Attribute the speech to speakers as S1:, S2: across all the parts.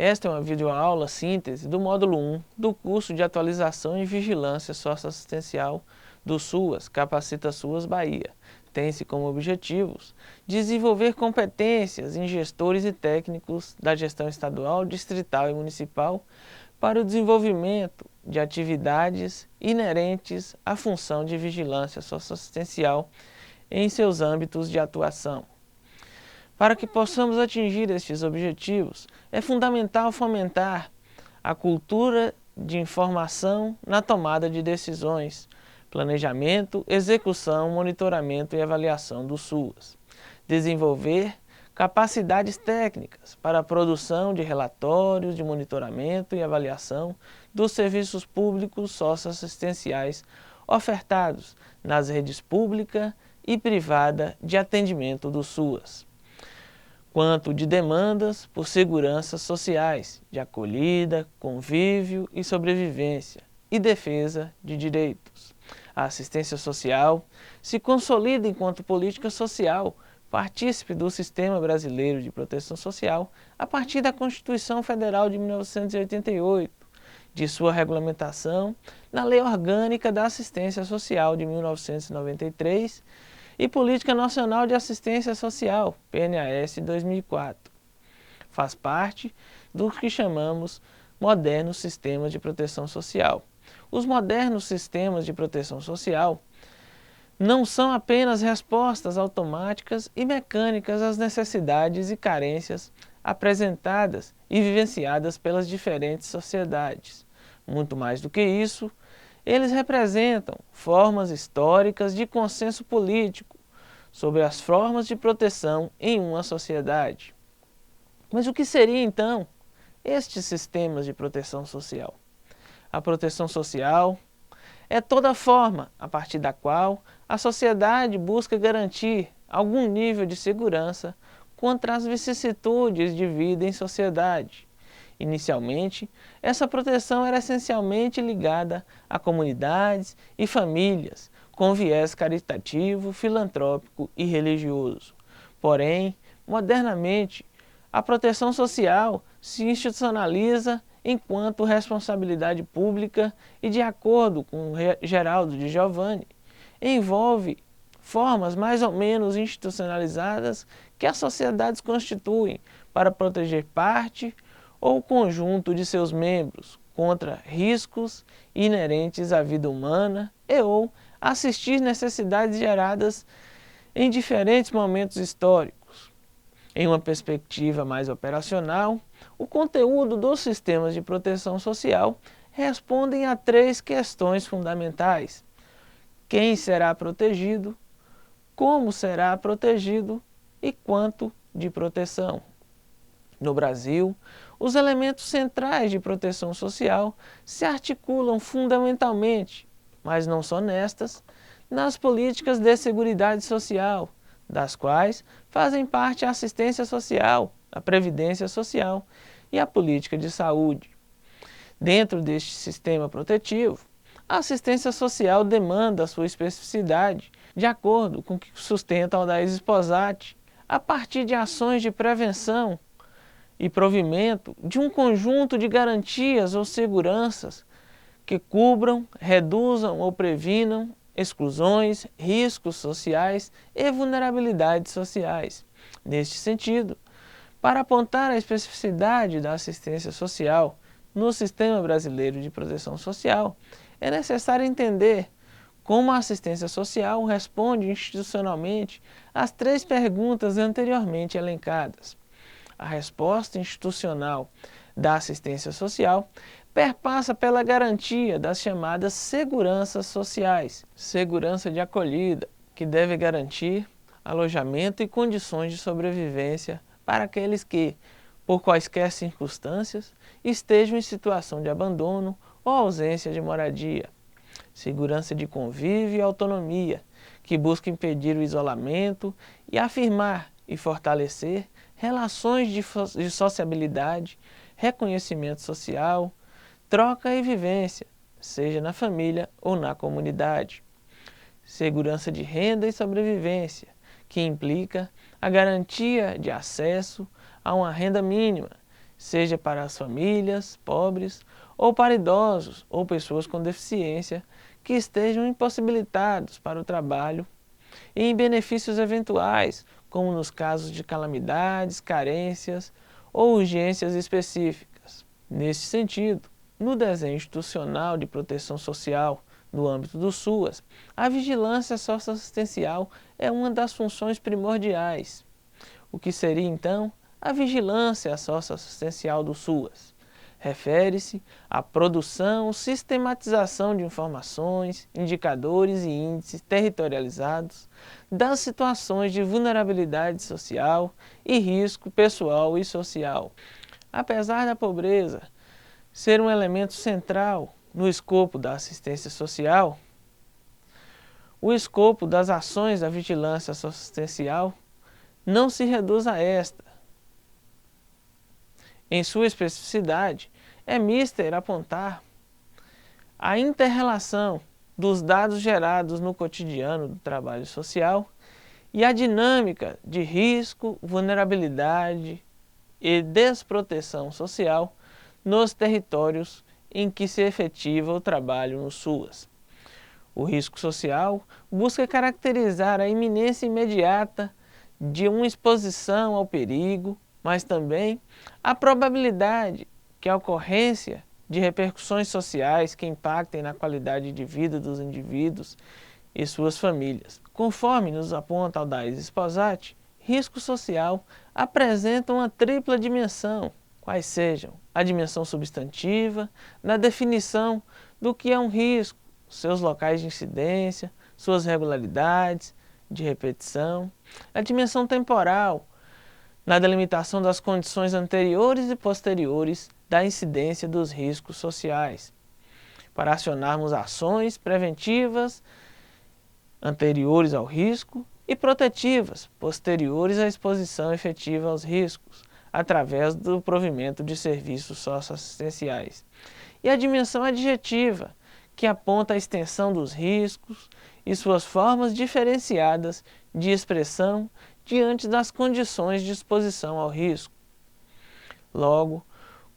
S1: Esta é uma videoaula síntese do módulo 1 do curso de Atualização e Vigilância Socioassistencial do SUAS, Capacita SUAS Bahia. Tem-se como objetivos desenvolver competências em gestores e técnicos da gestão estadual, distrital e municipal para o desenvolvimento de atividades inerentes à função de vigilância socioassistencial em seus âmbitos de atuação. Para que possamos atingir estes objetivos, é fundamental fomentar a cultura de informação na tomada de decisões, planejamento, execução, monitoramento e avaliação do SUAS. Desenvolver capacidades técnicas para a produção de relatórios de monitoramento e avaliação dos serviços públicos socioassistenciais ofertados nas redes pública e privada de atendimento do SUAS, quanto de demandas por seguranças sociais, de acolhida, convívio e sobrevivência, e defesa de direitos. A assistência social se consolida enquanto política social, partícipe do Sistema Brasileiro de Proteção Social, a partir da Constituição Federal de 1988, de sua regulamentação na Lei Orgânica da Assistência Social de 1993, e Política Nacional de Assistência Social, PNAS 2004. Faz parte do que chamamos modernos sistemas de proteção social. Os modernos sistemas de proteção social não são apenas respostas automáticas e mecânicas às necessidades e carências apresentadas e vivenciadas pelas diferentes sociedades. Muito mais do que isso, eles representam formas históricas de consenso político sobre as formas de proteção em uma sociedade. Mas o que seria então estes sistemas de proteção social? A proteção social é toda forma a partir da qual a sociedade busca garantir algum nível de segurança contra as vicissitudes de vida em sociedade. Inicialmente, essa proteção era essencialmente ligada a comunidades e famílias com viés caritativo, filantrópico e religioso. Porém, modernamente, a proteção social se institucionaliza enquanto responsabilidade pública e, de acordo com Geraldo de Giovanni, envolve formas mais ou menos institucionalizadas que as sociedades constituem para proteger parte ou conjunto de seus membros contra riscos inerentes à vida humana e ou assistir necessidades geradas em diferentes momentos históricos. Em uma perspectiva mais operacional, o conteúdo dos sistemas de proteção social respondem a três questões fundamentais: quem será protegido, como será protegido e quanto de proteção. No Brasil, os elementos centrais de proteção social se articulam fundamentalmente, mas não só nestas, nas políticas de seguridade social, das quais fazem parte a assistência social, a previdência social e a política de saúde. Dentro deste sistema protetivo, a assistência social demanda a sua especificidade, de acordo com o que sustenta Aldair Sposati, a partir de ações de prevenção e provimento de um conjunto de garantias ou seguranças que cubram, reduzam ou previnam exclusões, riscos sociais e vulnerabilidades sociais. Neste sentido, para apontar a especificidade da assistência social no Sistema Brasileiro de Proteção Social, é necessário entender como a assistência social responde institucionalmente às três perguntas anteriormente elencadas. A resposta institucional da assistência social perpassa pela garantia das chamadas seguranças sociais, segurança de acolhida, que deve garantir alojamento e condições de sobrevivência para aqueles que, por quaisquer circunstâncias, estejam em situação de abandono ou ausência de moradia. Segurança de convívio e autonomia, que busca impedir o isolamento e afirmar e fortalecer relações de sociabilidade, reconhecimento social, troca e vivência, seja na família ou na comunidade. Segurança de renda e sobrevivência, que implica a garantia de acesso a uma renda mínima, seja para as famílias pobres ou para idosos ou pessoas com deficiência que estejam impossibilitados para o trabalho, e em benefícios eventuais, como nos casos de calamidades, carências ou urgências específicas. Nesse sentido, no desenho institucional de proteção social, no âmbito do SUAS, a vigilância socioassistencial é uma das funções primordiais. O que seria, então, a vigilância socioassistencial do SUAS? Refere-se à produção, sistematização de informações, indicadores e índices territorializados das situações de vulnerabilidade social e risco pessoal e social. Apesar da pobreza ser um elemento central no escopo da assistência social, o escopo das ações da vigilância socioassistencial não se reduz a esta. Em sua especificidade, é mister apontar a inter-relação dos dados gerados no cotidiano do trabalho social e a dinâmica de risco, vulnerabilidade e desproteção social nos territórios em que se efetiva o trabalho no SUAS. O risco social busca caracterizar a iminência imediata de uma exposição ao perigo, mas também a probabilidade que a ocorrência de repercussões sociais que impactem na qualidade de vida dos indivíduos e suas famílias. Conforme nos aponta Aldais Sposati, risco social apresenta uma tripla dimensão, quais sejam a dimensão substantiva, na definição do que é um risco, seus locais de incidência, suas regularidades de repetição, a dimensão temporal, na delimitação das condições anteriores e posteriores da incidência dos riscos sociais, para acionarmos ações preventivas anteriores ao risco e protetivas posteriores à exposição efetiva aos riscos, através do provimento de serviços socioassistenciais. E a dimensão adjetiva, que aponta a extensão dos riscos e suas formas diferenciadas de expressão diante das condições de exposição ao risco. Logo,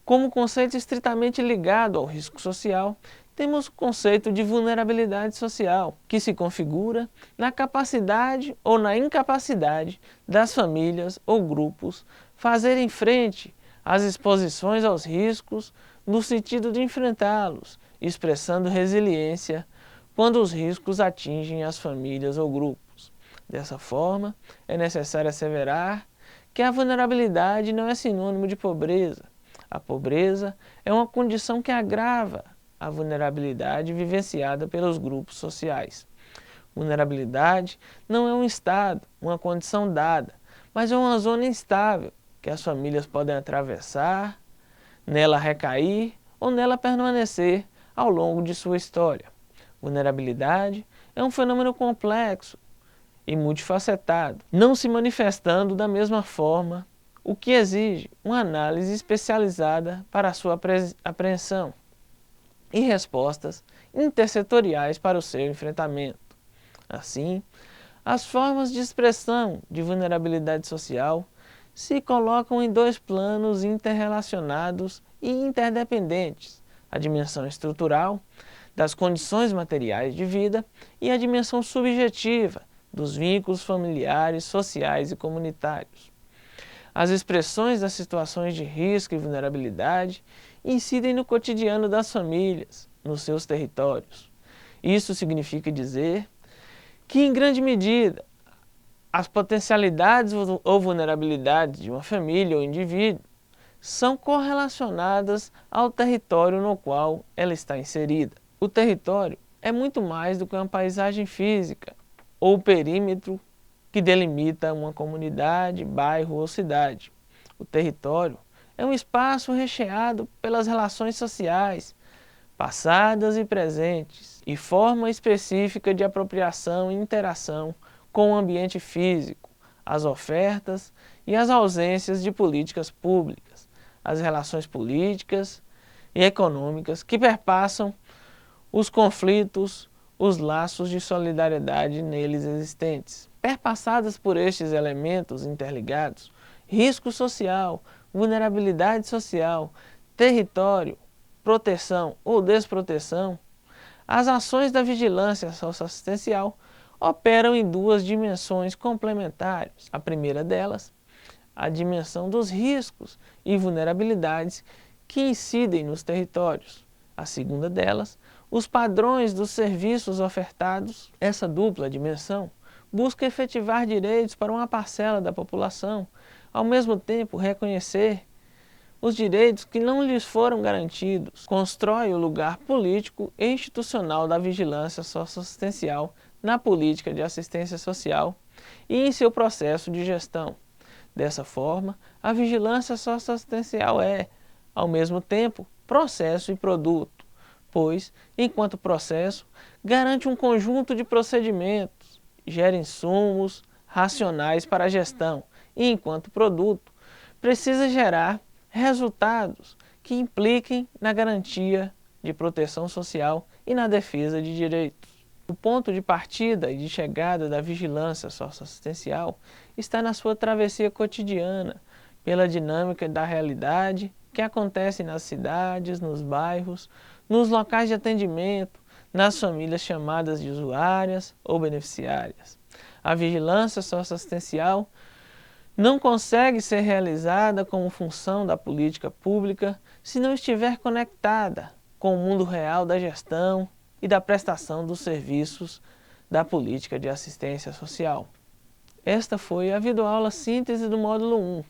S1: como conceito estritamente ligado ao risco social, temos o conceito de vulnerabilidade social, que se configura na capacidade ou na incapacidade das famílias ou grupos fazerem frente às exposições aos riscos no sentido de enfrentá-los, expressando resiliência quando os riscos atingem as famílias ou grupos. Dessa forma, é necessário asseverar que a vulnerabilidade não é sinônimo de pobreza. A pobreza é uma condição que agrava a vulnerabilidade vivenciada pelos grupos sociais. Vulnerabilidade não é um estado, uma condição dada, mas é uma zona instável que as famílias podem atravessar, nela recair ou nela permanecer ao longo de sua história. Vulnerabilidade é um fenômeno complexo e multifacetado, não se manifestando da mesma forma, o que exige uma análise especializada para a sua apreensão e respostas intersetoriais para o seu enfrentamento. Assim, as formas de expressão de vulnerabilidade social se colocam em dois planos interrelacionados e interdependentes: a dimensão estrutural, das condições materiais de vida, e a dimensão subjetiva, dos vínculos familiares, sociais e comunitários. As expressões das situações de risco e vulnerabilidade incidem no cotidiano das famílias, nos seus territórios. Isso significa dizer que, em grande medida, as potencialidades ou vulnerabilidades de uma família ou indivíduo são correlacionadas ao território no qual ela está inserida. O território é muito mais do que uma paisagem física ou perímetro que delimita uma comunidade, bairro ou cidade. O território é um espaço recheado pelas relações sociais, passadas e presentes, e forma específica de apropriação e interação com o ambiente físico, as ofertas e as ausências de políticas públicas, as relações políticas e econômicas que perpassam os conflitos, os laços de solidariedade neles existentes. Perpassadas por estes elementos interligados, risco social, vulnerabilidade social, território, proteção ou desproteção, as ações da vigilância socioassistencial operam em duas dimensões complementares. A primeira delas, a dimensão dos riscos e vulnerabilidades que incidem nos territórios. A segunda delas, os padrões dos serviços ofertados. Essa dupla dimensão busca efetivar direitos para uma parcela da população, ao mesmo tempo reconhecer os direitos que não lhes foram garantidos. Constrói o lugar político e institucional da vigilância socioassistencial na política de assistência social e em seu processo de gestão. Dessa forma, a vigilância socioassistencial é, ao mesmo tempo, processo e produto, pois, enquanto processo, garante um conjunto de procedimentos, gera insumos racionais para a gestão e, enquanto produto, precisa gerar resultados que impliquem na garantia de proteção social e na defesa de direitos. O ponto de partida e de chegada da vigilância socioassistencial está na sua travessia cotidiana, pela dinâmica da realidade que acontece nas cidades, nos bairros, nos locais de atendimento, nas famílias chamadas de usuárias ou beneficiárias. A vigilância socioassistencial não consegue ser realizada como função da política pública se não estiver conectada com o mundo real da gestão e da prestação dos serviços da política de assistência social. Esta foi a videoaula síntese do módulo 1.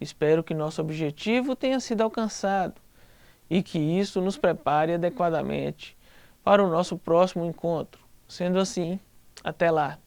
S1: Espero que nosso objetivo tenha sido alcançado e que isso nos prepare adequadamente para o nosso próximo encontro. Sendo assim, até lá!